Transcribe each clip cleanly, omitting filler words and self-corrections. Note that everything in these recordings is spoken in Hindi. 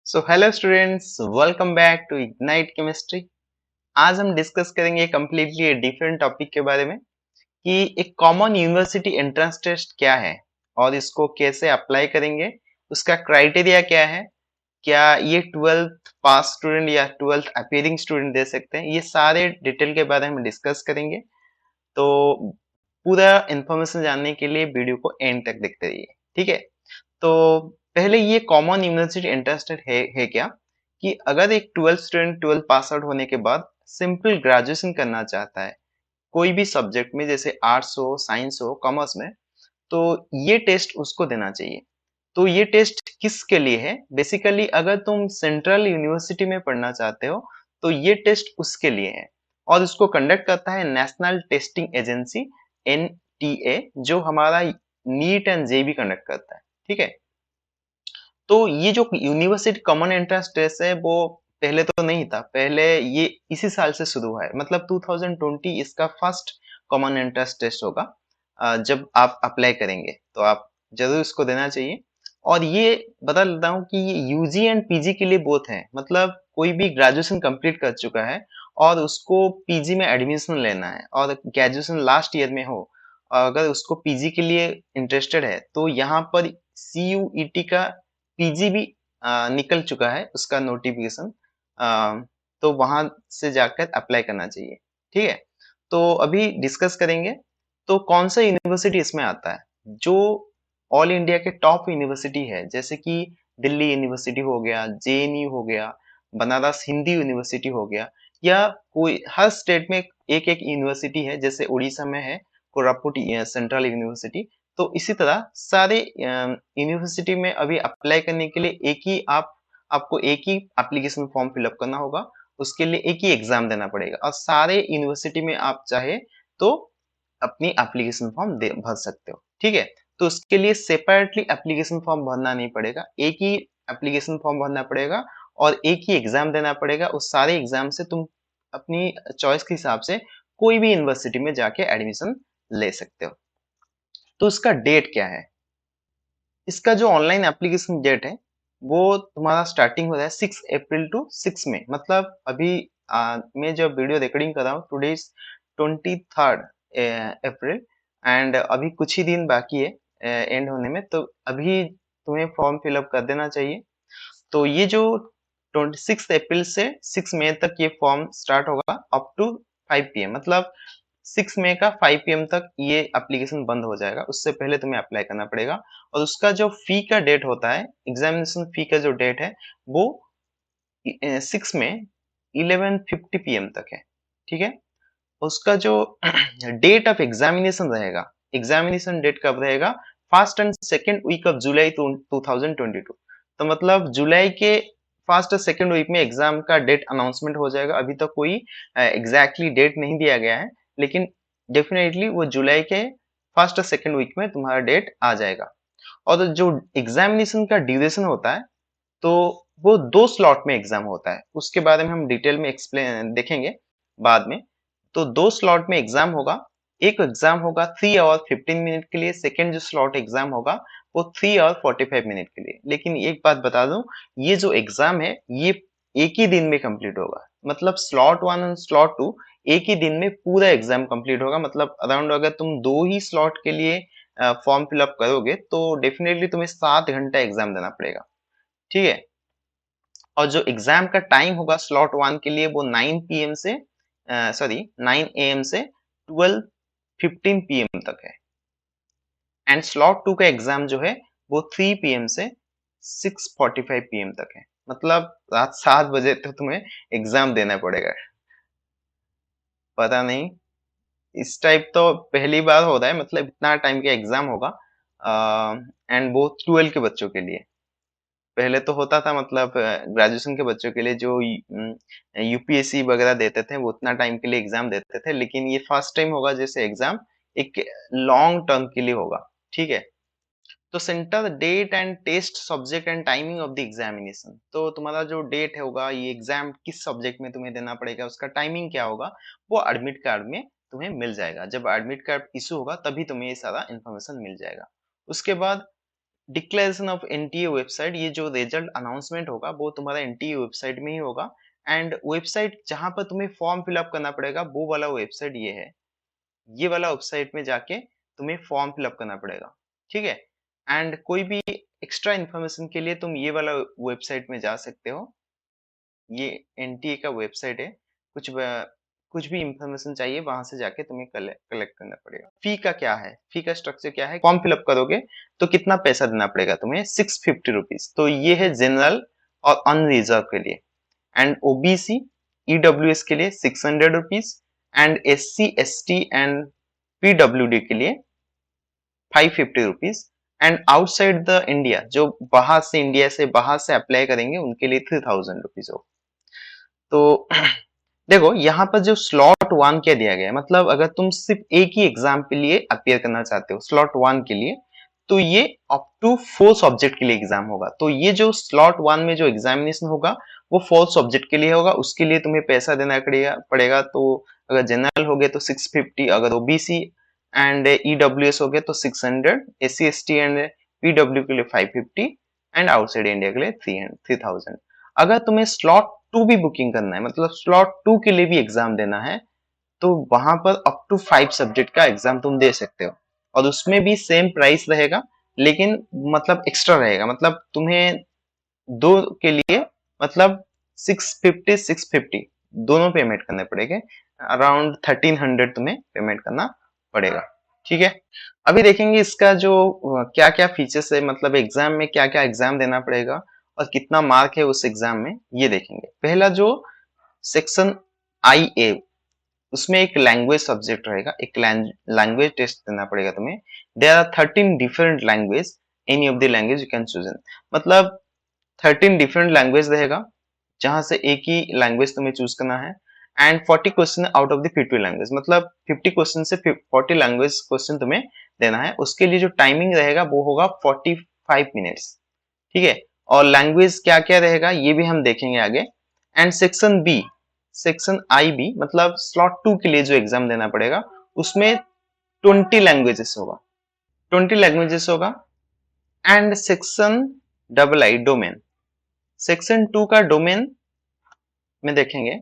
So hello students, welcome back to Ignite Chemistry. आज हम डिस्कस करेंगे कम्प्लीटली डिफरेंट टॉपिक के बारे में कि एक कॉमन यूनिवर्सिटी एंट्रेंस टेस्ट क्या है और इसको कैसे अप्लाई करेंगे, उसका क्राइटेरिया क्या है, क्या ये 12th पास स्टूडेंट या 12th अपीयरिंग स्टूडेंट दे सकते हैं। ये सारे डिटेल के बारे में डिस्कस करेंगे। तो पूरा इंफॉर्मेशन जानने के लिए वीडियो को एंड तक देखते रहिए, ठीक है। तो पहले ये कॉमन यूनिवर्सिटी इंटरेस्टेड है क्या कि अगर एक 12th student 12th pass out होने के बाद सिंपल ग्रेजुएशन करना चाहता है कोई भी सब्जेक्ट में, जैसे आर्ट्स हो, साइंस हो, कॉमर्स में, तो ये टेस्ट उसको देना चाहिए। तो ये टेस्ट किसके लिए है? बेसिकली अगर तुम सेंट्रल यूनिवर्सिटी में पढ़ना चाहते हो तो ये टेस्ट उसके लिए है और उसको कंडक्ट करता है नेशनल टेस्टिंग एजेंसी एनटीए, जो हमारा नीट एंड जेबी कंडक्ट करता है, ठीक है। तो ये जो यूनिवर्सिटी कॉमन एंट्रेंस टेस्ट है वो पहले तो नहीं था, पहले ये इसी साल से शुरू हुआ है, मतलब 2020 इसका फर्स्ट कॉमन एंट्रेंस टेस्ट होगा। जब आप अप्लाई करेंगे तो आप जरूर इसको देना चाहिए। और ये बता देता हूँ कि ये यूजी एंड पीजी के लिए बोथ है, मतलब कोई भी ग्रेजुएशन कंप्लीट कर चुका है और उसको पीजी में एडमिशन लेना है और ग्रेजुएशन लास्ट ईयर में हो, अगर उसको पीजी के लिए इंटरेस्टेड है तो यहाँ पर सीयूईटी का पीजी भी निकल चुका है उसका नोटिफिकेशन। तो वहां से जाकर अप्लाई करना चाहिए, ठीक है। तो अभी डिस्कस करेंगे। तो कौन सा यूनिवर्सिटी इसमें आता है? जो ऑल इंडिया के टॉप यूनिवर्सिटी है, जैसे कि दिल्ली यूनिवर्सिटी हो गया, जेएनयू हो गया, बनारस हिंदी यूनिवर्सिटी हो गया, या कोई हर स्टेट में एक एक यूनिवर्सिटी है, जैसे उड़ीसा में है कोरापुट सेंट्रल यूनिवर्सिटी। तो इसी तरह सारे यूनिवर्सिटी में अभी अप्लाई करने के लिए आपको एक ही एप्लीकेशन फॉर्म फिलअप करना होगा। उसके लिए एक ही एग्जाम देना पड़ेगा और सारे यूनिवर्सिटी में आप चाहे तो अपनी एप्लीकेशन फॉर्म भर सकते हो, ठीक है। तो उसके लिए सेपरेटली एप्लीकेशन फॉर्म भरना नहीं पड़ेगा, एक ही एप्लीकेशन फॉर्म भरना पड़ेगा और एक ही एग्जाम देना पड़ेगा। उस सारे एग्जाम से तुम अपनी चॉइस के हिसाब से कोई भी यूनिवर्सिटी में जाके एडमिशन ले सकते हो। तो उसका डेट क्या है? इसका जो ऑनलाइन एप्लीकेशन डेट है वो तुम्हारा स्टार्टिंग हो रहा है 6 अप्रैल टू 6 मई, मतलब अभी मैं जब वीडियो रिकॉर्डिंग कर रहा हूँ टुडे इज 23 अप्रैल, एंड अभी कुछ ही दिन बाकी है एंड होने में, तो अभी तुम्हें फॉर्म फिलअप कर देना चाहिए। तो ये जो 26 अप्रैल से 6 मई तक ये फॉर्म स्टार्ट होगा अप टू 5 PM, मतलब 6 मई का 5 PM तक ये एप्लीकेशन बंद हो जाएगा, उससे पहले तुम्हें अप्लाई करना पड़ेगा। और उसका जो फी का डेट होता है, एग्जामिनेशन फी का जो डेट है वो 6 में 11:50 PM तक है, ठीक है। उसका जो डेट ऑफ एग्जामिनेशन रहेगा, एग्जामिनेशन डेट कब रहेगा? First and second week of July 2022। तो मतलब जुलाई के फर्स्ट और सेकेंड वीक में एग्जाम का डेट अनाउंसमेंट हो जाएगा। अभी तक कोई एग्जैक्टली डेट नहीं दिया गया है, लेकिन डेफिनेटली वो जुलाई के फर्स्ट और सेकेंड वीक में तुम्हारा डेट आ जाएगा। और जो एग्जामिनेशन का ड्यूरेशन होता है, तो वो 2 स्लॉट में एग्जाम होता है, उसके बारे में हम डिटेल में एक्सप्लेन देखेंगे बाद में। तो 2 स्लॉट में एग्जाम होगा। एक एग्जाम होगा 3 आवर 15 मिनट के लिए, सेकेंड जो स्लॉट एग्जाम होगा वो 3 आवर 45 मिनट के लिए। लेकिन एक बात बता दूं, ये जो एग्जाम है ये एक ही दिन में कंप्लीट होगा, मतलब स्लॉट 1 और स्लॉट 2 एक ही दिन में पूरा एग्जाम कंप्लीट होगा। मतलब अराउंड अगर तुम दो ही स्लॉट के लिए फॉर्म फिलअप करोगे तो डेफिनेटली तुम्हें 7 घंटा एग्जाम देना पड़ेगा, ठीक है। और जो एग्जाम का टाइम होगा स्लॉट 1 के लिए वो 9 PM से 9 AM से 12:15 PM तक है। एंड स्लॉट 2 का एग्जाम जो है वो 3 PM से 6:45 PM तक है, मतलब रात 7 बजे तक तुम्हें एग्जाम देना पड़ेगा। पता नहीं, इस टाइप तो पहली बार हो रहा है, मतलब इतना टाइम का एग्जाम होगा एंड वो 12 के बच्चों के लिए। पहले तो होता था, मतलब ग्रेजुएशन के बच्चों के लिए जो यूपीएससी वगैरह देते थे वो उतना टाइम के लिए एग्जाम देते थे, लेकिन ये फर्स्ट टाइम होगा जैसे एग्जाम एक लॉन्ग टर्म के लिए होगा, ठीक है। तो centre date and test subject and timing of the examination, तो तुम्हारा जो डेट होगा, ये एग्जाम किस सब्जेक्ट में तुम्हें देना पड़ेगा, उसका टाइमिंग क्या होगा, वो एडमिट कार्ड में तुम्हें मिल जाएगा। जब एडमिट कार्ड इशू होगा तभी तुम्हें ये सारा इन्फॉर्मेशन मिल जाएगा। उसके बाद डिक्लेरेशन ऑफ एनटीए वेबसाइट, ये जो रिजल्ट अनाउंसमेंट होगा वो तुम्हारा एनटीए वेबसाइट में ही होगा। एंड वेबसाइट जहां पर तुम्हें फॉर्म फिलअप करना पड़ेगा वो वाला वेबसाइट ये है। ये वाला वेबसाइट में जाके तुम्हें फॉर्म फिलअप करना पड़ेगा, ठीक है। एंड कोई भी एक्स्ट्रा इन्फॉर्मेशन के लिए तुम ये वाला वेबसाइट में जा सकते हो। ये एनटीए का वेबसाइट है। कुछ भी इंफॉर्मेशन चाहिए वहां से जाके तुम्हें कलेक्ट करना पड़ेगा। फी का क्या है, फी का स्ट्रक्चर क्या है, फॉर्म फिलअप करोगे तो कितना पैसा देना पड़ेगा तुम्हें, 650 रुपीज। तो ये है जनरल और अनरिजर्व के लिए। एंड ओबीसी ईडब्ल्यूएस के लिए 600 rupees. And SC ST and PWD के लिए 550 rupees. And outside the India, जो बाहर से इंडिया से बाहर से अप्लाई करेंगे उनके लिए 3000 रुपीज हो। तो देखो यहाँ पर जो स्लॉट वन क्या दिया गया है, मतलब अगर तुम सिर्फ एक ही एग्जाम के लिए अपियर करना चाहते हो स्लॉट वन के लिए, तो ये अप टू 4 सब्जेक्ट के लिए एग्जाम होगा। तो ये जो स्लॉट वन में जो एग्जामिनेशन होगा वो 4 सब्जेक्ट के लिए होगा, उसके लिए तुम्हें पैसा देना पड़ेगा। तो अगर जनरल हो गए तो 650, अगर ओबीसी एंड ईडब्ल्यूएस हो गए तो 600, एससी एसटी एंड पीडब्ल्यू के लिए 550 एंड आउटसाइड इंडिया के लिए 3000। अगर तुम्हें स्लॉट टू भी बुकिंग करना है, मतलब स्लॉट टू के लिए भी एग्जाम देना है, तो वहां पर अप टू 5 सब्जेक्ट का एग्जाम तुम दे सकते हो। और उसमें भी सेम प्राइस रहेगा, लेकिन मतलब एक्स्ट्रा रहेगा। मतलब तुम्हें दो के लिए मतलब 650 दोनों पेमेंट करने पड़ेंगे। अराउंड 1300 तुम्हें पेमेंट करना पड़ेगा, ठीक है। अभी देखेंगे इसका जो क्या क्या फीचर्स है, मतलब एग्जाम में क्या क्या एग्जाम देना पड़ेगा और कितना मार्क है उस एग्जाम में, ये देखेंगे। पहला जो सेक्शन आई ए, उसमें एक लैंग्वेज सब्जेक्ट रहेगा, एक लैंग्वेज टेस्ट देना पड़ेगा तुम्हें। There are 13 different language, any of the language you can choose. मतलब 13 डिफरेंट लैंग्वेज रहेगा, जहां से एक ही लैंग्वेज तुम्हें चूज करना है। And 40 question out of the 50 language, मतलब 50 क्वेश्चन से 40 लैंग्वेज क्वेश्चन तुम्हें देना है। उसके लिए जो टाइमिंग रहेगा वो होगा 45 मिनट्स, ठीक है। और लैंग्वेज क्या क्या रहेगा ये भी हम देखेंगे आगे। And section B, section I B, मतलब स्लॉट टू के लिए जो एग्जाम देना पड़ेगा, उसमें 20 लैंग्वेजेस होगा, 20 लैंग्वेजेस होगा। And section double I domain, section two का डोमेन में देखेंगे,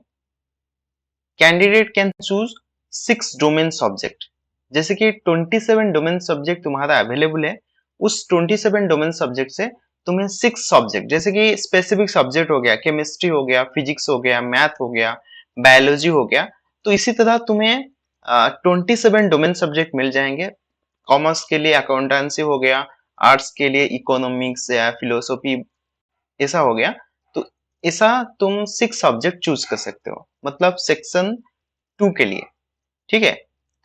candidate can choose 6 domain subject. जैसे कि 27 डोमेन सब्जेक्ट तुम्हारा अवेलेबल है, उस 27 डोमेन सब्जेक्ट से तुम्हें 6 सब्जेक्ट, जैसे कि स्पेसिफिक सब्जेक्ट हो गया, केमिस्ट्री हो गया, फिजिक्स हो गया, मैथ हो गया, बायोलॉजी हो गया, तो इसी तरह तुम्हें 27 डोमेन सब्जेक्ट मिल जाएंगे। कॉमर्स के लिए अकाउंटेंसी हो गया, आर्ट्स के लिए इकोनॉमिक्स या फिलोसॉफी, ऐसा हो गया। तो ऐसा तुम 6 सब्जेक्ट चूज कर सकते हो, मतलब सेक्शन 2 के लिए, ठीक है।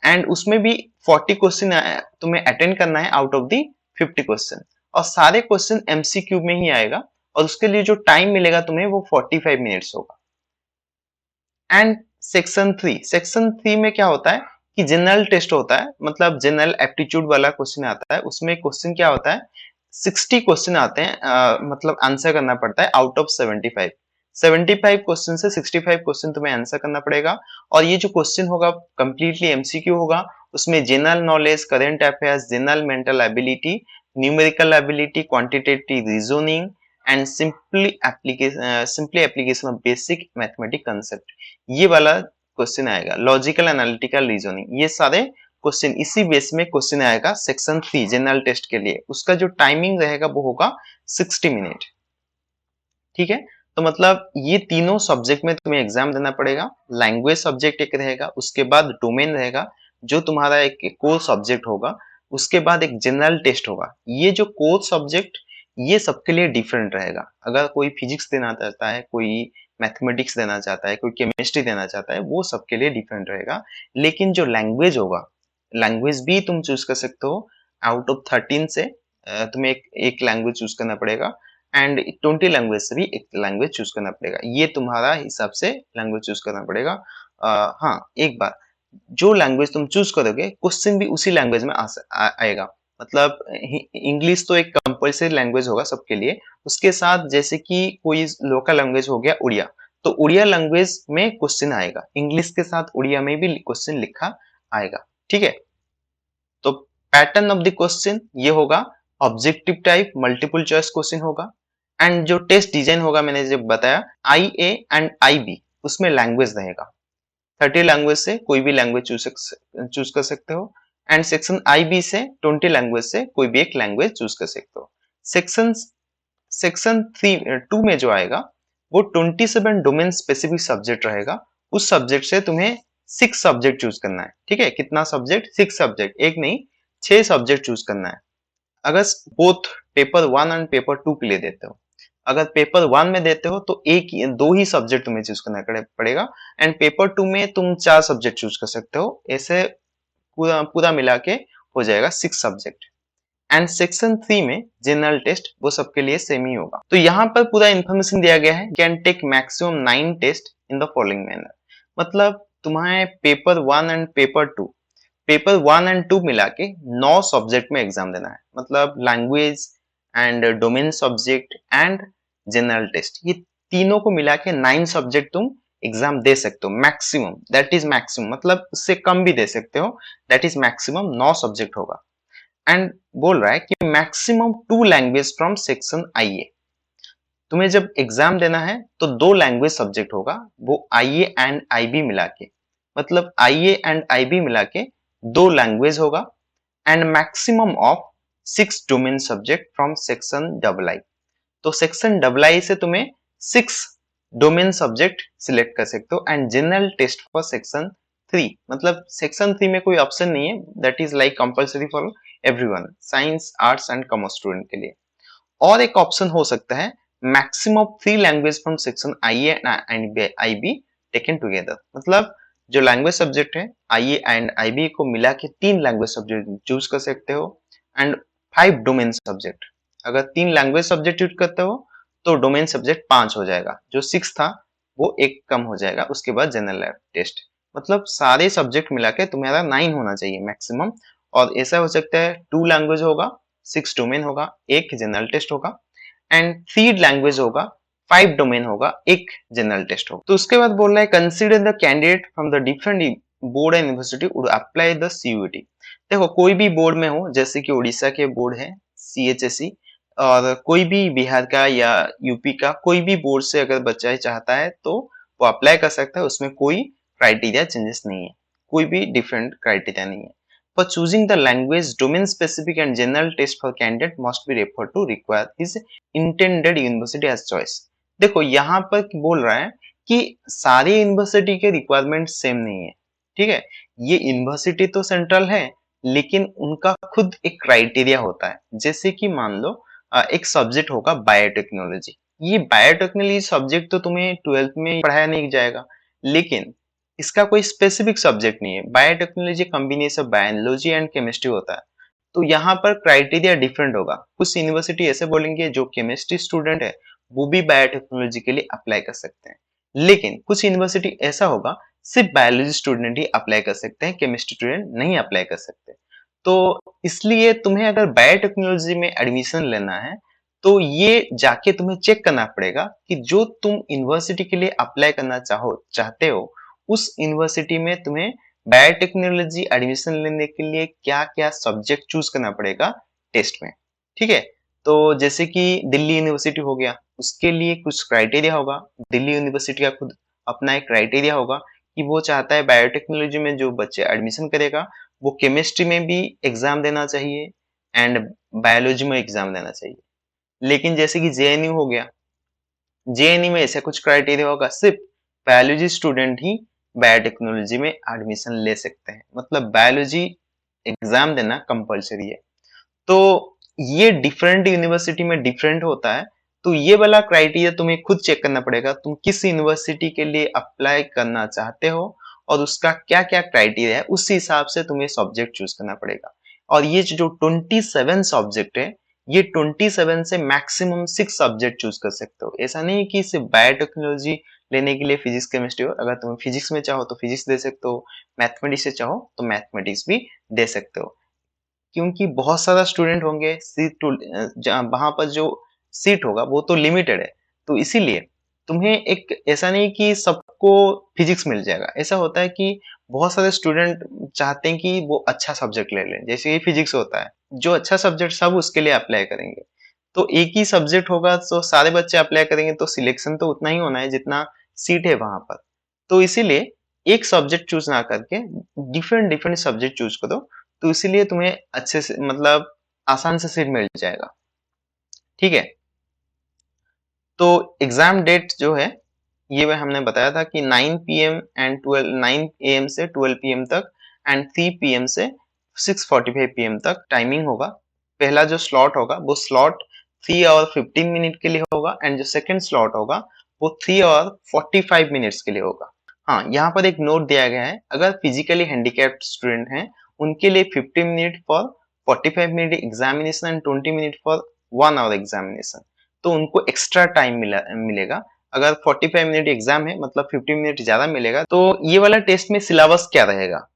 एंड उसमें भी 40 क्वेश्चन तुम्हें अटेंड करना है आउट ऑफ दी 50 क्वेश्चन, और सारे क्वेश्चन एमसीक्यू में ही आएगा। और उसके लिए जो टाइम मिलेगा तुम्हें वो 45 मिनट्स होगा। एंड सेक्शन थ्री में क्या होता है कि जनरल टेस्ट होता है, मतलब जनरल एप्टीट्यूड वाला क्वेश्चन आता है। उसमें क्वेश्चन क्या होता है, 60 क्वेश्चन आते हैं, मतलब आंसर करना पड़ता है आउट ऑफ 75। 75 क्वेश्चन से 65 क्वेश्चन तुम्हें आंसर करना पड़ेगा। और ये जो क्वेश्चन होगा कंप्लीटली एमसीक्यू होगा। उसमें general knowledge, current affairs, general mental ability, numerical ability, quantitative reasoning and simply application of basic mathematic concept, ये वाला क्वेश्चन आएगा। लॉजिकल एनालिटिकल रीजनिंग, ये सारे क्वेश्चन इसी बेस में क्वेश्चन आएगा सेक्शन 3 जनरल टेस्ट के लिए। उसका जो टाइमिंग रहेगा वो होगा 60 मिनट, ठीक है। तो मतलब ये तीनों सब्जेक्ट में तुम्हें एग्जाम देना पड़ेगा। लैंग्वेज सब्जेक्ट एक रहेगा, उसके बाद डोमेन रहेगा जो तुम्हारा एक कोर सब्जेक्ट होगा, उसके बाद एक जनरल टेस्ट होगा। ये जो कोर सब्जेक्ट ये सबके लिए डिफरेंट रहेगा। अगर कोई फिजिक्स देना चाहता है, कोई मैथमेटिक्स देना चाहता है, कोई केमिस्ट्री देना चाहता है, वो सबके लिए डिफरेंट रहेगा। लेकिन जो लैंग्वेज होगा, लैंग्वेज भी तुम चूज कर सकते हो। आउट ऑफ 13 से तुम्हें एक लैंग्वेज चूज करना पड़ेगा। एंड 20 लैंग्वेज से भी एक लैंग्वेज चूज करना पड़ेगा। ये तुम्हारा हिसाब से लैंग्वेज चूज करना पड़ेगा। हाँ, एक बार जो लैंग्वेज तुम चूज करोगे क्वेश्चन भी उसी लैंग्वेज में आएगा। मतलब इंग्लिश तो एक कंपल्सरी लैंग्वेज होगा सबके लिए। उसके साथ जैसे कि कोई लोकल लैंग्वेज हो गया उड़िया, तो उड़िया लैंग्वेज में क्वेश्चन आएगा, इंग्लिश के साथ उड़िया में भी क्वेश्चन लिखा आएगा, ठीक है। तो पैटर्न ऑफ द क्वेश्चन ये होगा objective type multiple choice question होगा। एंड जो टेस्ट डिजाइन होगा मैंने जब बताया IA एंड IB, उसमें लैंग्वेज रहेगा। 30 लैंग्वेज से कोई भी लैंग्वेज चूज कर सकते हो। एंड सेक्शन IB से 20 लैंग्वेज से कोई भी एक लैंग्वेज चूज कर सकते हो। सेक्शन सेक्शन 2 में जो आएगा वो 27 डोमेन स्पेसिफिक सब्जेक्ट रहेगा। उस सब्जेक्ट से तुम्हें 6 सब्जेक्ट चूज करना है। ठीक है, कितना सब्जेक्ट? 6 सब्जेक्ट, एक नहीं 6 सब्जेक्ट चूज करना है। अगर बोथ पेपर 1 एंड पेपर 2 के लिए देते हो, अगर पेपर 1 में देते हो तो दो ही सब्जेक्ट तुम्हें चूज करना पड़ेगा। एंड पेपर 2 में तुम 4 सब्जेक्ट चूज कर सकते हो। ऐसे पूरा पूरा मिला के हो जाएगा 6 सब्जेक्ट। एंड सेक्शन 3 में जनरल टेस्ट वो सबके लिए सेम ही होगा। तो यहाँ पर पूरा इंफॉर्मेशन दिया गया है, can take maximum 9 test in the following manner. मतलब तुम्हारे पेपर 1 एंड पेपर 1 एंड 2 मिला के 9 सब्जेक्ट में एग्जाम देना है। मतलब language and domain subject and general test, ये तीनों को मिला के 9 सब्जेक्ट तुम एग्जाम दे सकते हो मैक्सिमम। दैट इज मैक्सिमम, मतलब उससे कम भी दे सकते हो। दैट इज मैक्सिमम 9 सब्जेक्ट होगा। एंड बोल रहा है कि maximum 2 language from section IA। तुम्हें जब एग्जाम देना है तो 2 लैंग्वेज सब्जेक्ट होगा, वो IA एंड IB मिला के। मतलब IA एंड IB मिला के 2 लैंग्वेज होगा। And maximum of 6 domain subject from section II। तो सेक्शन II से तुम्हें 6 डोमेन सब्जेक्ट सिलेक्ट कर सकते हो। And general test for section 3, मतलब सेक्शन 3 में कोई ऑप्शन नहीं है। That is like compulsory for everyone, science arts and commerce student के लिए। और एक ऑप्शन हो सकता है maximum 3 language from section IA and IB taken together. मतलब जो लैंग्वेज सब्जेक्ट है IA एंड IB को मिला के 3 लैंग्वेज सब्जेक्ट चूज कर सकते हो। एंड 5 डोमेन सब्जेक्ट, अगर 3 लैंग्वेज सब्जेक्ट चूज करते हो तो डोमेन सब्जेक्ट 5 हो जाएगा। जो 6 था वो एक कम हो जाएगा। उसके बाद जनरल टेस्ट, मतलब सारे सब्जेक्ट मिला के तुम्हारा 9 होना चाहिए मैक्सिमम। और ऐसा हो सकता है 2 लैंग्वेज होगा, 6 डोमेन होगा, एक जनरल टेस्ट होगा। एंड 3 लैंग्वेज होगा, 5 डोमेन होगा, एक जनरल टेस्ट होगा। तो उसके बाद बोल रहा है consider the candidate from the different board and university would apply the CUET। देखो कोई भी बोर्ड में हो, जैसे कि उड़ीसा के बोर्ड है CHSE, और कोई भी बिहार का या यूपी का कोई भी बोर्ड से अगर बच्चा चाहता है तो वो अप्लाई कर सकता है। उसमें कोई क्राइटेरिया चेंजेस नहीं है, कोई भी डिफरेंट क्राइटेरिया नहीं है। For choosing the language, domain specific and general test for candidate must be referred to require his intended university as choice। देखो यहाँ पर बोल रहा है कि सारी यूनिवर्सिटी के रिक्वायरमेंट सेम नहीं है। ठीक है, ये यूनिवर्सिटी तो सेंट्रल है लेकिन उनका खुद एक क्राइटेरिया होता है। जैसे कि मान लो एक सब्जेक्ट होगा बायोटेक्नोलॉजी। ये बायोटेक्नोलॉजी सब्जेक्ट तो तुम्हें 12th में पढ़ाया नहीं जाएगा, लेकिन इसका कोई स्पेसिफिक सब्जेक्ट नहीं है। Biotechnology combination biology and chemistry होता है। तो यहाँ पर क्राइटेरिया डिफरेंट होगा। कुछ यूनिवर्सिटी ऐसे बोलेंगे जो केमिस्ट्री स्टूडेंट है वो भी बायोटेक्नोलॉजी के लिए अप्लाई कर सकते हैं, लेकिन कुछ यूनिवर्सिटी ऐसा होगा सिर्फ बायोलॉजी स्टूडेंट ही अप्लाई कर सकते हैं, केमिस्ट्री स्टूडेंट नहीं अप्लाई कर सकते। तो इसलिए तुम्हें अगर बायोटेक्नोलॉजी में एडमिशन लेना है तो ये जाके तुम्हें चेक करना पड़ेगा कि जो तुम यूनिवर्सिटी के लिए अप्लाई करना चाहते हो उस यूनिवर्सिटी में तुम्हें बायोटेक्नोलॉजी एडमिशन लेने के लिए क्या क्या सब्जेक्ट चूज करना पड़ेगा टेस्ट में। ठीक है, तो जैसे कि दिल्ली यूनिवर्सिटी हो गया, उसके लिए कुछ क्राइटेरिया होगा। दिल्ली यूनिवर्सिटी का खुद अपना एक क्राइटेरिया होगा कि वो चाहता है बायोटेक्नोलॉजी में जो बच्चे एडमिशन करेगा वो केमिस्ट्री में भी एग्जाम देना चाहिए एंड बायोलॉजी में एग्जाम देना चाहिए। लेकिन जैसे कि JNU हो गया, JNU में ऐसा कुछ क्राइटेरिया होगा, सिर्फ बायोलॉजी स्टूडेंट ही बायोटेक्नोलॉजी में एडमिशन ले सकते हैं। मतलब बायोलॉजी एग्जाम देना कंपलसरी है। तो ये डिफरेंट यूनिवर्सिटी में डिफरेंट होता है। तो ये वाला क्राइटेरिया तुम्हें खुद चेक करना पड़ेगा, तुम किस यूनिवर्सिटी के लिए अप्लाई करना चाहते हो और उसका क्या क्या क्राइटेरिया है, उस हिसाब से तुम्हें सब्जेक्ट चूज करना पड़ेगा। और ये जो 27 सब्जेक्ट है, ये 27 से मैक्सिमम 6 सब्जेक्ट चूज कर सकते हो। ऐसा नहीं कि सिर्फ बायोटेक्नोलॉजी लेने के लिए फिजिक्स केमिस्ट्री हो। अगर तुम फिजिक्स में चाहो तो फिजिक्स दे सकते हो, मैथमेटिक्स से चाहो तो मैथमेटिक्स भी दे सकते हो। क्योंकि बहुत सारा स्टूडेंट होंगे, सीट तो वहां पर जो सीट होगा वो तो लिमिटेड है। तो इसीलिए तुम्हें एक ऐसा नहीं कि सबको फिजिक्स मिल जाएगा। ऐसा होता है कि बहुत सारे स्टूडेंट चाहते हैं कि वो अच्छा सब्जेक्ट ले लें, जैसे ये फिजिक्स होता है, जो अच्छा सब्जेक्ट सब उसके लिए अप्लाई करेंगे। तो एक ही सब्जेक्ट होगा तो सारे बच्चे अप्लाई करेंगे तो सिलेक्शन तो उतना ही होना है जितना सीट है वहां पर। तो इसीलिए एक सब्जेक्ट चूज ना करके डिफरेंट डिफरेंट सब्जेक्ट चूज करो, तो इसीलिए तुम्हें अच्छे से मतलब आसान से सीट मिल जाएगा। ठीक है, तो एग्जाम डेट जो है ये वह हमने बताया था कि 9 पीएम एंड 12 9 एएम से 12 पीएम तक एंड 3 पीएम से 6:45 पीएम तक टाइमिंग होगा। पहला जो स्लॉट होगा वो स्लॉट 3 आवर 15 मिनट के लिए होगा एंड जो सेकंड स्लॉट होगा वो 3 आवर 45 मिनट्स के लिए होगा। हाँ, यहाँ पर एक नोट दिया गया है, अगर फिजिकली हैंडीकैप्ड स्टूडेंट हैं उनके लिए 50 minute for 45 minute examination and 20 minute for 1 hour examination. तो उनको एक्स्ट्रा टाइम मिलेगा। अगर 45 मिनट एग्जाम है मतलब 50 मिनट ज्यादा मिलेगा। तो ये वाला टेस्ट में सिलेबस क्या रहेगा?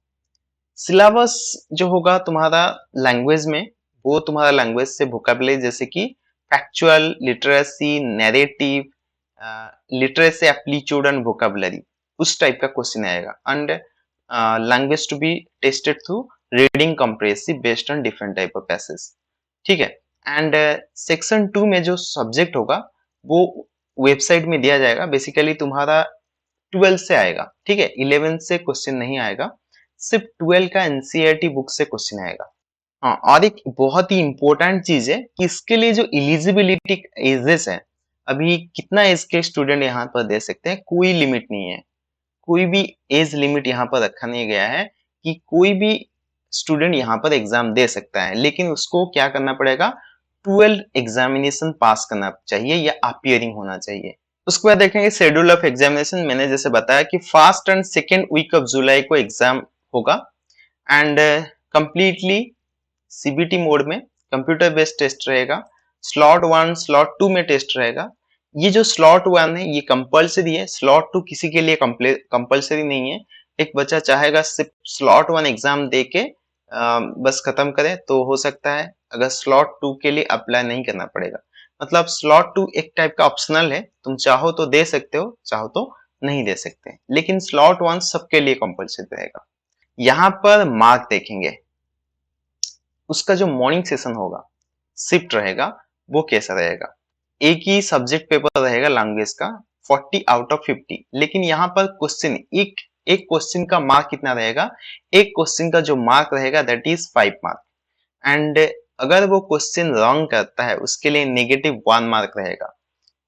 सिलेबस जो होगा तुम्हारा लैंग्वेज में, वो तुम्हारा लैंग्वेज से वोकैबुलरी जैसे कि factual, literacy, narrative, literacy aptitude and vocabulary, उस टाइप का क्वेश्चन आएगा। And language to be tested through reading comprehensive based on different type of passage. ठीक है, एंड सेक्शन 2 में जो सब्जेक्ट होगा वो वेबसाइट में दिया जाएगा। बेसिकली तुम्हारा 12 से आएगा, ठीक है, 11 से क्वेश्चन नहीं आएगा, सिर्फ 12 का एनसीईआरटी बुक से क्वेश्चन आएगा। हाँ, और एक बहुत ही इंपॉर्टेंट चीज है कि इसके लिए जो इलिजिबिलिटी एजेस है, अभी कितना एज के स्टूडेंट यहाँ पर दे सकते हैं, कोई लिमिट नहीं है। कोई भी एज लिमिट यहाँ पर रखा नहीं गया है कि कोई भी स्टूडेंट यहाँ पर एग्जाम दे सकता है, लेकिन उसको क्या करना पड़ेगा, 12 एग्जामिनेशन पास करना चाहिए या अपियरिंग होना चाहिए। उसके बाद देखेंगे शेड्यूल ऑफ एग्जामिनेशन। मैंने जैसे बताया कि first and second week of July को एग्जाम होगा एंड कंप्लीटली सीबीटी मोड में कंप्यूटर बेस्ड टेस्ट रहेगा। स्लॉट 1 स्लॉट 2 में टेस्ट रहेगा। ये जो स्लॉट 1 है ये कंपलसरी है, स्लॉट 2 किसी के लिए कंपलसरी नहीं है। एक बच्चा चाहेगा सिर्फ स्लॉट 1 एग्जाम दे के बस खत्म करे तो हो सकता है, अगर स्लॉट 2 के लिए अप्लाई नहीं करना पड़ेगा। मतलब स्लॉट 2 एक टाइप का ऑप्शनल है, तुम चाहो तो दे सकते हो, चाहो तो नहीं दे सकते, लेकिन स्लॉट 1 सबके लिए कंपलसरी रहेगा। यहाँ पर मार्क देखेंगे, उसका जो मॉर्निंग सेशन होगा, शिफ्ट रहेगा, वो कैसा रहेगा। एक ही सब्जेक्ट पेपर रहेगा लैंग्वेज का, 40 आउट ऑफ 50, लेकिन यहाँ पर क्वेश्चन एक एक क्वेश्चन का मार्क कितना रहेगा, एक क्वेश्चन का जो मार्क रहेगा दैट इज 5 मार्क। एंड अगर वो क्वेश्चन रॉन्ग करता है उसके लिए नेगेटिव 1 मार्क रहेगा।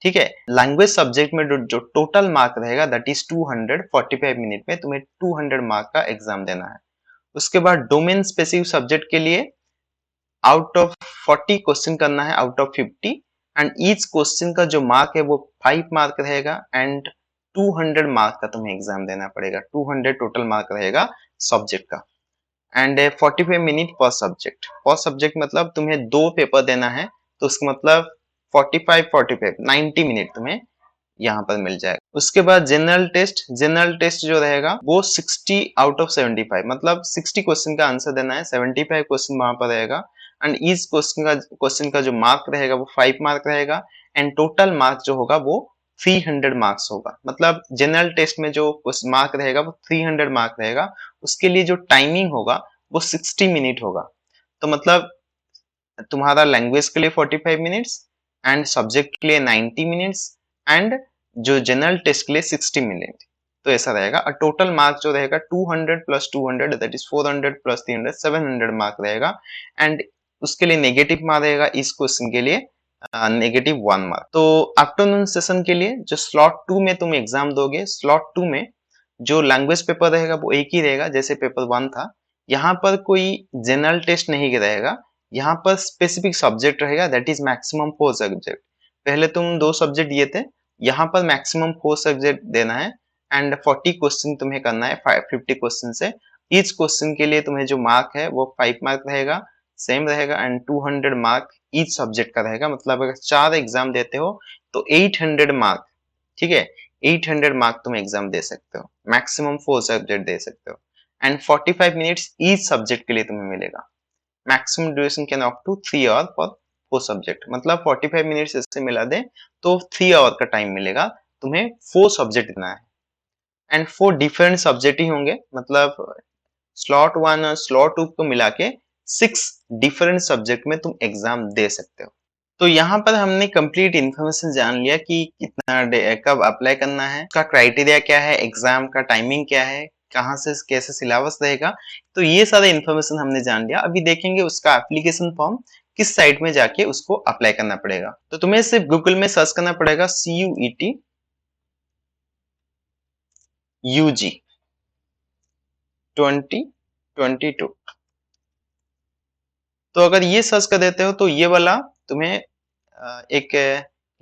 ठीक है, लैंग्वेज सब्जेक्ट में जो टोटल मार्क रहेगा दैट इज 200, 45 मिनट में तुम्हें 200 मार्क का एग्जाम देना है। उसके बाद डोमेन स्पेसिफिक सब्जेक्ट के लिए आउट ऑफ 40 क्वेश्चन करना है out of 50 and each question का जो मार्क है वो 5 मार्क रहेगा एंड 200 मार्क का तुम्हें एग्जाम देना पड़ेगा। 200 टोटल मार्क रहेगा सब्जेक्ट का एंड 45 मिनट पर सब्जेक्ट मतलब तुम्हें 2 पेपर देना है, तो उसका मतलब 45 90 मिनट तुम्हें यहाँ पर मिल जाएगा। उसके बाद जनरल टेस्ट जो रहेगा वो 60 आउट ऑफ 75, मतलब 60 क्वेश्चन का आंसर देना है, 75 क्वेश्चन वहां पर रहेगा एंड इस क्वेश्चन का जो मार्क रहेगा वो 5 मार्क रहेगा एंड टोटल मार्क जो होगा वो 300 मार्क्स होगा। मतलब जनरल टेस्ट में जो मार्क रहेगा वो 300 मार्क रहेगा, उसके लिए जो टाइमिंग होगा वो 60 मिनट होगा। तो मतलब तुम्हारा लैंग्वेज के लिए 45 मिनट्स एंड सब्जेक्ट के लिए 90 मिनट्स एंड जो जनरल टेस्ट के लिए 60 मिनट। तो ऐसा रहेगा और टोटल मार्क जो रहेगा 200 plus 200 that is 400 plus 300 700 mark रहेगा एंड उसके लिए नेगेटिव मार्क रहेगा, इस क्वेश्चन के लिए नेगेटिव 1 मार्क। तो आफ्टरनून सेशन के लिए जो स्लॉट 2 में तुम एग्जाम दोगे, स्लॉट 2 में जो लैंग्वेज पेपर रहेगा वो एक ही रहेगा जैसे पेपर 1 था। यहाँ पर कोई जनरल टेस्ट नहीं रहेगा, यहाँ पर स्पेसिफिक सब्जेक्ट रहेगा दैट इज मैक्सिमम 4 सब्जेक्ट। पहले तुम 2 सब्जेक्ट दिए थे, यहाँ पर मैक्सिमम 4 सब्जेक्ट देना है एंड 40 क्वेश्चन तुम्हें करना है 50 क्वेश्चन से। ईच क्वेश्चन के लिए तुम्हें जो मार्क है वो 5 मार्क रहेगा, सेम रहेगा एंड 200 मार्क ईच सब्जेक्ट का रहेगा। मतलब अगर 4 एग्जाम देते हो तो 800 मार्क, ठीक है, 800 मार्क तुम एग्जाम दे सकते हो, मैक्सिमम 4 सब्जेक्ट दे सकते हो एंड 45 मिनट्स ईच सब्जेक्ट के लिए तुम्हें मिलेगा। Maximum duration can up to 3 hour for 4 subject. मतलब 45 मिनट्स इससे मिला दे तो 3 आवर का टाइम मिलेगा तुम्हें 4 सब्जेक्ट देना है एंड 4 डिफरेंट सब्जेक्ट ही होंगे, मतलब स्लॉट 1 और स्लॉट 2 को मिला के 6 डिफरेंट सब्जेक्ट में तुम एग्जाम दे सकते हो। तो यहाँ पर हमने कंप्लीट इन्फॉर्मेशन जान लिया कि कितना कब अप्लाई करना है, उसका क्राइटेरिया क्या है, एग्जाम का टाइमिंग क्या है, कहाँ से कैसे सिलेबस रहेगा। तो ये सारा इन्फॉर्मेशन हमने जान लिया। अभी देखेंगे उसका एप्लीकेशन फॉर्म किस साइट में जाके उसको अप्लाई करना पड़ेगा। तो तुम्हें सिर्फ गूगल में सर्च करना पड़ेगा CUET UG 2022। तो अगर ये सर्च कर देते हो तो ये वाला तुम्हें एक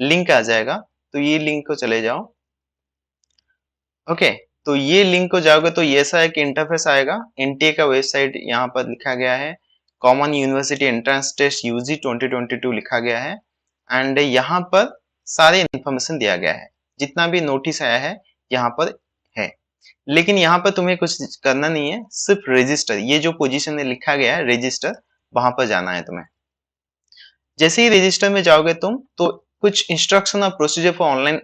लिंक आ जाएगा। तो ये लिंक को चले जाओ। ओके, तो ये लिंक को जाओगे तो ये ऐसा एक इंटरफेस आएगा। एनटीए का वेबसाइट यहाँ पर लिखा गया है, common university entrance test UG 2022 लिखा गया है। एंड यहाँ पर सारे इंफॉर्मेशन दिया गया है, जितना भी नोटिस आया है यहाँ पर है। लेकिन यहाँ पर तुम्हें कुछ करना नहीं है, सिर्फ रजिस्टर, ये जो पोजीशन में लिखा गया है रजिस्टर, वहां पर जाना है तुम्हें। जैसे ही रजिस्टर में जाओगे तुम, तो कुछ इंस्ट्रक्शन और procedure for online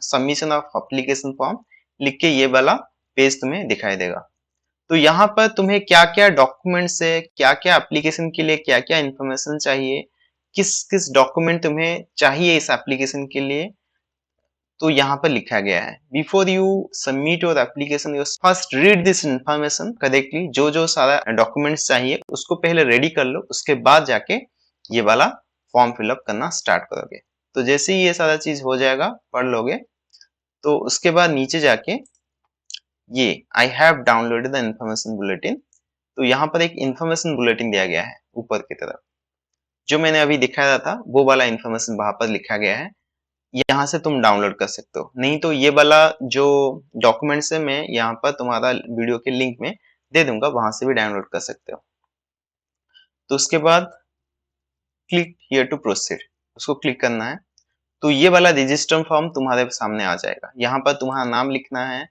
submission of application form लिख के ये वाला पेज तुम्हें दिखाई देगा। तो यहाँ पर तुम्हें क्या क्या डॉक्यूमेंट्स है, क्या क्या एप्लीकेशन के लिए क्या क्या इंफॉर्मेशन चाहिए, किस किस डॉक्यूमेंट तुम्हें चाहिए इस एप्लीकेशन के लिए, तो यहाँ पर लिखा गया है। Before you submit your application you first read this information correctly. जो जो सारा डॉक्यूमेंट्स चाहिए उसको पहले रेडी कर लो, उसके बाद जाके ये वाला फॉर्म फिलअप करना स्टार्ट करोगे। तो जैसे ही ये सारा चीज हो जाएगा, पढ़ लोगे, तो उसके बाद नीचे जाके ये I have downloaded the information bulletin, तो यहाँ पर एक इंफॉर्मेशन बुलेटिन दिया गया है ऊपर की तरफ। जो मैंने अभी दिखाया था वो वाला इंफॉर्मेशन वहां पर लिखा गया है, यहाँ से तुम डाउनलोड कर सकते हो। नहीं तो ये वाला जो डॉक्यूमेंट्स है मैं यहाँ पर तुम्हारा वीडियो के लिंक में दे दूंगा, वहां से भी डाउनलोड कर सकते हो। तो उसके बाद क्लिक हियर टू प्रोसीड, उसको क्लिक करना है। तो ये वाला रजिस्टर फॉर्म तुम्हारे सामने आ जाएगा। यहाँ पर तुम्हारा नाम लिखना है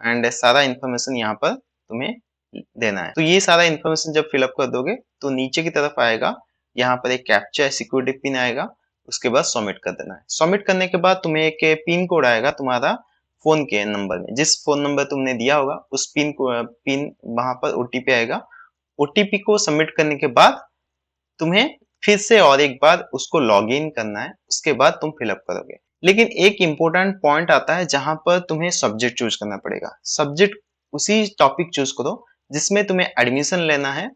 एंड सारा इन्फॉर्मेशन यहाँ पर तुम्हें देना है। तो ये सारा इन्फॉर्मेशन जब फिलअप कर दोगे तो नीचे की तरफ आएगा, यहाँ पर एक कैप्चा सिक्योरिटी पिन आएगा, उसके बाद सबमिट कर देना है। सबमिट करने के बाद तुम्हें एक पिन कोड आएगा तुम्हारा फोन के नंबर में, जिस फोन नंबर तुमने दिया होगा उस पिन वहां पर ओटीपी आएगा। ओटीपी को सबमिट करने के बाद तुम्हें फिर से और एक बार उसको लॉग इन करना है, उसके बाद तुम फिलअप करोगे। लेकिन एक इंपॉर्टेंट पॉइंट आता है जहां पर तुम्हें सब्जेक्ट चूज करना पड़ेगा। सब्जेक्ट उसी टॉपिक चूज करो जिसमें तुम्हें एडमिशन लेना है,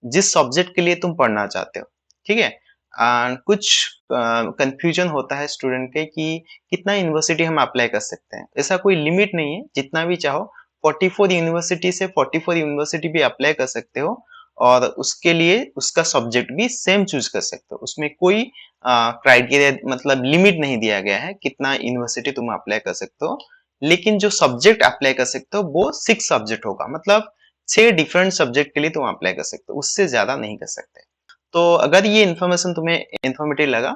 जिस सब्जेक्ट के लिए तुम पढ़ना चाहते हो। ठीक है। कुछ कंफ्यूजन होता है स्टूडेंट के कि कितना यूनिवर्सिटी हम अप्लाई कर सकते हैं। ऐसा कोई लिमिट नहीं है, जितना भी चाहो 44 यूनिवर्सिटी से 44 यूनिवर्सिटी भी अप्लाई कर सकते हो, और उसके लिए उसका सब्जेक्ट भी सेम चूज कर सकते हो। उसमें कोई क्राइटेरिया मतलब लिमिट नहीं दिया गया है कितना यूनिवर्सिटी तुम अप्लाई कर सकते हो। लेकिन जो सब्जेक्ट अप्लाई कर सकते हो वो 6 सब्जेक्ट होगा, मतलब 6 डिफरेंट सब्जेक्ट के लिए तुम अप्लाई कर सकते हो, उससे ज्यादा नहीं कर सकते। तो अगर ये इन्फॉर्मेशन तुम्हें इन्फॉर्मेटिव लगा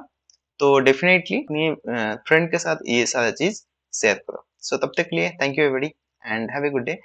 तो डेफिनेटली अपनी फ्रेंड के साथ ये सारा चीज शेयर करो। सो तब तक के लिए thank you everybody and have a good day.